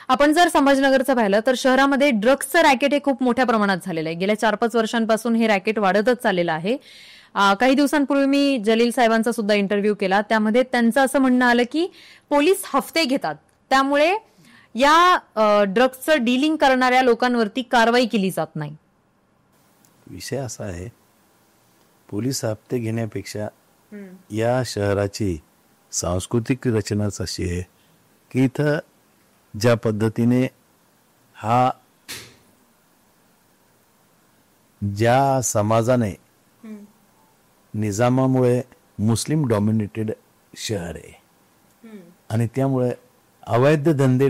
आपण जर संभाजीनगरचं पाहिलं तर शहरामध्ये ड्रग्सचं रॅकेट हे खूप मोठ्या प्रमाणात झालेलं आहे. गेल्या 4-5 वर्षांपासून हे रॅकेट वाढतच चाललेलं आहे. काही दिवसांपूर्वी मी जलील साहेबांचा सुद्धा इंटरव्ह्यू केला. त्यामध्ये त्यांचं असं म्हणणं आलं की पोलीस हफ्ते घेतात, त्यामुळे या ड्रग्सचं डीलिंग करणाऱ्या लोकांवरती कारवाई केली जात नाही. विषय असा आहे, पोलीस हप्ते घेण्यापेक्षा या शहराची सांस्कृतिक रचनाच अशी आहे की इथं ज्या पद्धतीने ज्या समाजाने निजामामुळे मुस्लिम डॉमिनेटेड शहर आहे आणि त्यामुळे अवैध धंदे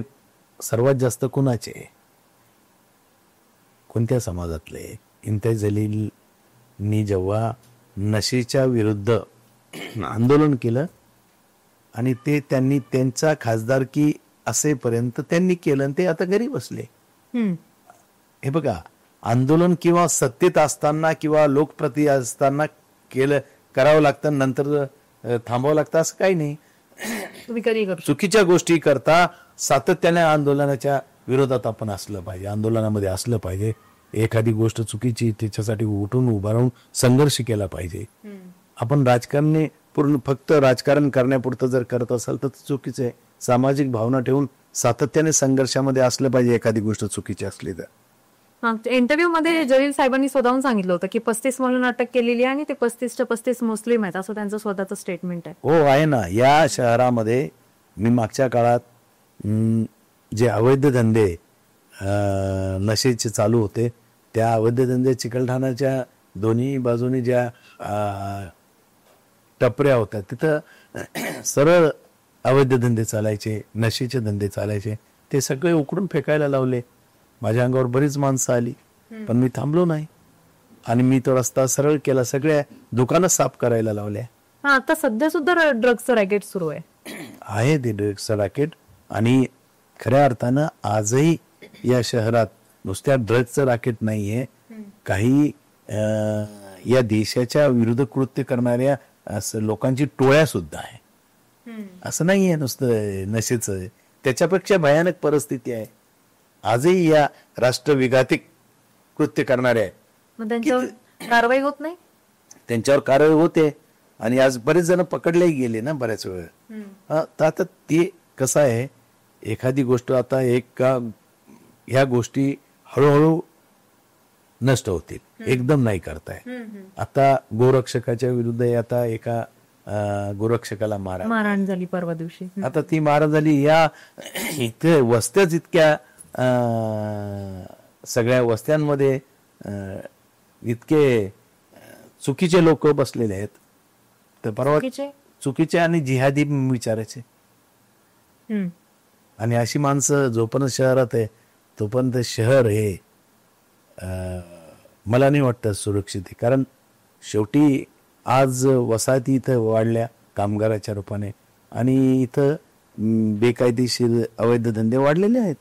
सर्वात जास्त कुणाचे, कोणत्या समाजातले? इम्तियाज जलीलनी जेव्हा नशेच्या विरुद्ध आंदोलन केलं आणि ते त्यांनी त्यांचा खासदारकी असेपर्यंत त्यांनी केलं आणि ते आता घरी बसले. हे बघा, आंदोलन किंवा सत्तेत असताना किंवा लोकप्रति असताना करावं लागतं, नंतर थांबावं लागतं असं काही नाही. तुम्ही कधी चुकीच्या गोष्टी करता सातत्याने आंदोलनाच्या विरोधात आपण असलं पाहिजे, आंदोलनामध्ये असलं पाहिजे. एखादी गोष्ट चुकीची त्याच्यासाठी उठून उभा राहून संघर्ष केला पाहिजे. आपण राजकारणी फक्त राजकारण करण्यापुरतं जर करत असाल तर चुकीचं आहे. सामाजिक भावना ठेवून सातत्याने संघर्षामध्ये असलं पाहिजे एखादी गोष्ट चुकीची असली तर. इंटरव्ह्यू मध्ये जलील साहेबांनी स्वतःहून सांगितलं होतं की 35 म्हणून अटक केलेली आहे आणि ते 35च्या 35 मुस्लिम आहेत, असं त्यांचं स्वतःचं स्टेटमेंट आहे. हो, आहे ना. या शहरामध्ये मी मागच्या काळात जे अवैध धंदे नशेचे चालू होते, त्या अवैध धंदे चिकलठाण्याच्या दोन्ही बाजूनी ज्या टपऱ्या होत्या तिथं सरळ अवैध धंदे चालायचे, नशेचे धंदे चालायचे. ते सगळे उकडून फेकायला लावले. माझ्या अंगावर बरीच माणसं आली, पण मी थांबलो नाही आणि मी तो रस्ता सरळ केला. सगळ्या दुकानं साफ करायला लावल्या. आता सध्या सुद्धा ड्रग्सचं रॅकेट सुरू आहे ते ड्रग्सचं रॅकेट. आणि खऱ्या अर्थानं आजही या शहरात नुसत्या ड्रग्सचं रॅकेट नाहीये, काही या देशाच्या विरुद्ध कृत्य करणाऱ्या लोकांची टोळ्या सुद्धा आहे. असं नाहीये नुसतं नशेचं, त्याच्यापेक्षा भयानक परिस्थिती आहे. आजही या राष्ट्रविघातिक कृत्य करणारे आहेत. मग त्यांच्यावर कारवाई होत नाही? त्यांच्यावर कारवाई होते आणि आज बरेच जण पकडलेही गेले ना बऱ्याच वेळ. तर आता ते कसं आहे, एखादी गोष्ट आता ह्या गोष्टी हळूहळू नष्ट होतील, एकदम नाही करताय. आता गोरक्षकाच्या विरुद्ध आता एका गोरक्षकाला मारहाण झाली परवा दिवशी. आता ती मारहाण झाली. या इथे वस्त्याच इतक्या सगळ्या वस्त्यांमध्ये इतके चुकीचे लोक बसलेले आहेत. तर परवा चुकीचे आणि जिहादी विचारायचे. आणि अशी माणसं जोपर्यंत शहरात आहे तोपर्यंत शहर हे मला नाही वाटतं सुरक्षित आहे. कारण शेवटी आज वसाहती इथं वाढल्या कामगाराच्या रूपाने आणि इथं बेकायदेशीर अवैध धंदे वाढलेले आहेत.